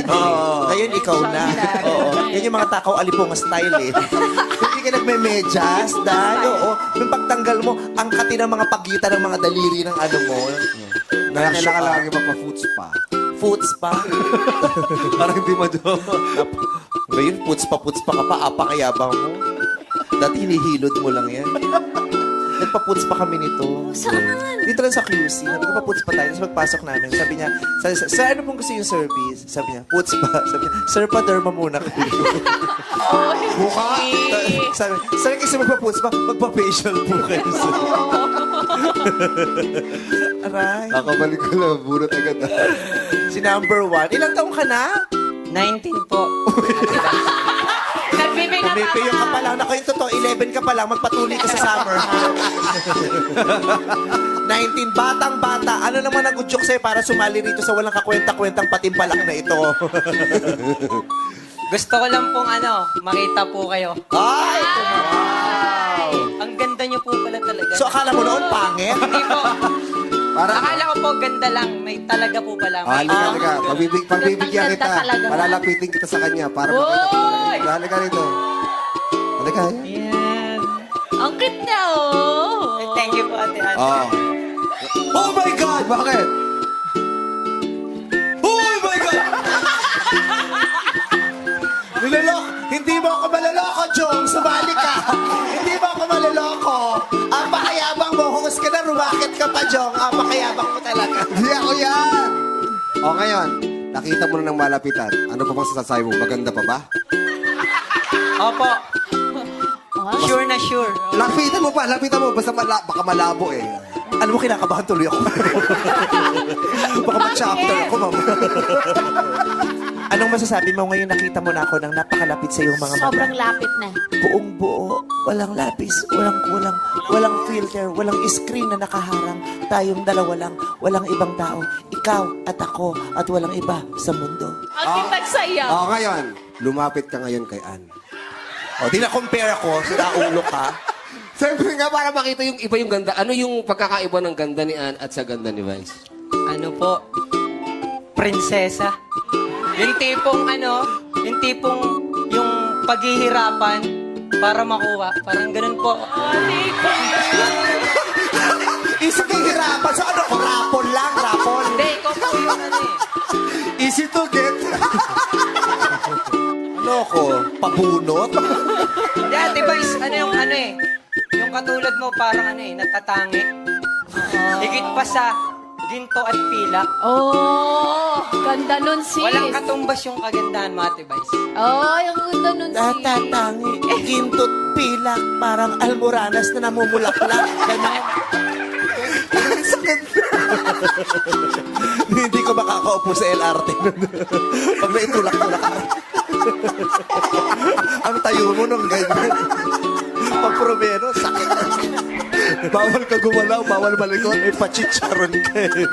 Ngayon, ikaw na. Oo. Yan yung mga takaw alipong style eh. Hindi ka nagme-medyas dahil, oo. Yung pagtanggal mo, ang kati ng mga pagitan ng mga daliri ng ano mo. Kaya kailangan lagi magpa-foot spa. Foot spa. Parang hindi mo Ngayon, puts pa ka pa. Apakayabang mo. Dati hinihilod mo lang yan. Nagpa-puts pa kami nito. Saan? Dito lang sa QC. Sabi ko, pa-puts pa tayo. Tapos magpasok namin. Sabi niya, sa ano pong gusto yung service? Sabi niya, puts pa. Sabi niya, sir, pa-derma muna kayo. Buka! Sabi kasi magpa-puts pa, magpa-facial po kayo. Sir. Aray. Nakabalik ko lang, bunot agad. Si number 1. Ilang taong ka na? 19 po. Nagbibig na Pumipiyo ka pa lang. Naku, yung totoo, 11 ka pa lang. Magpatuloy ka sa summer. 19, batang-bata. Ano naman ang udyok sa'yo para sumali rito sa walang kakwenta-kwentang patimpalak na ito? Gusto ko lang pong makita po kayo. Ay! Ang ganda niyo po pala talaga. So, akala mo noon, pangit? Hindi po. Para, Akala ko po ganda lang. May talaga po pala. halika. Pagbibigyan Ganda kita. talaga. Palalapitin kita sa kanya para Uy! Halika rito. Halika. Yan. Ang cute niya, oh. Thank you po, Ate Ann. Oh. Oh my God! Bakit? Oh my God! Nilolok! Hindi mo ako maloloko, Jong! Sumali ka! Hindi mo ako maloloko! Ang pakayabang mo, hungos ka na, rumakit ka pa, Jong! Ang pakayabang mo talaga. Hindi ako yan! O ngayon, nakita mo na ng malapitan. Ano pa bang sasasabi mo? Maganda pa ba? Opo. Sure na sure. Lapitan mo pa, lapitan mo. Basta baka malabo eh. Alam mo, kinakabahan tuloy ako. Baka mag-chapter ako, mama. Anong masasabi mo ngayon nakita mo na ako ng napakalapit sa iyong mga mata? Sobrang lapit na. Buong buo, walang lapis, walang kulang, walang filter, walang screen na nakaharang. Tayong dalawa lang, walang ibang tao. Ikaw at ako at walang iba sa mundo. Ang kitag saya. O ngayon, lumapit ka ngayon kay Ann. O, di na-compare ako, naulo ka. Siyempre nga, para makita yung iba yung ganda. Ano yung pagkakaiba ng ganda ni Ann at sa ganda ni Vice? Ano po? Prinsesa. Yung tipong yung paghihirapan para makuha. Parang ganun po. Isip kang hirapan. So ano, rapon lang, rapon. Hindi, ikaw po yung Easy to get. Ano ko, pabunot? Hindi, Ate Vice, yung katulad mo parang natatangi. Higit pa sa ginto at pilak. Oh, ganda nun, sis. Walang katumbas yung kagandahan mo, Ate Vice. Oh, yung ganda nun, sis. Natatangi, gintot, pilak, parang almoranas na namumulaklak. Ganon. Hindi ko makakaupo sa LRT. Pag naitulak-tulak ka. Ang tayo mo nung ganyan. Pag promeno, sakit. Bawal ka gumalaw, bawal malikot. May pachicharon ka yun.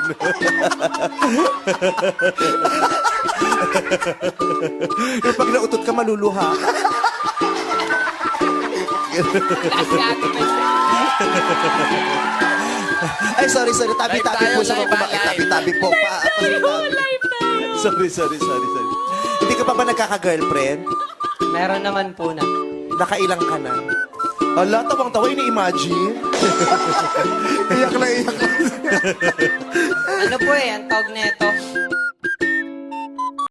Yung pag nautot ka, maluluha. Ay, sorry. Tabi-tabi po sa mga kumakit. Tabi-tabi po pa. Sorry. Hindi ka pa ba nagkaka-girlfriend? Meron naman po na. Nakailang ka na? Ala, tawang-tawa, ini-imagine. Iyak na iyak. Ano po ang tawag nito?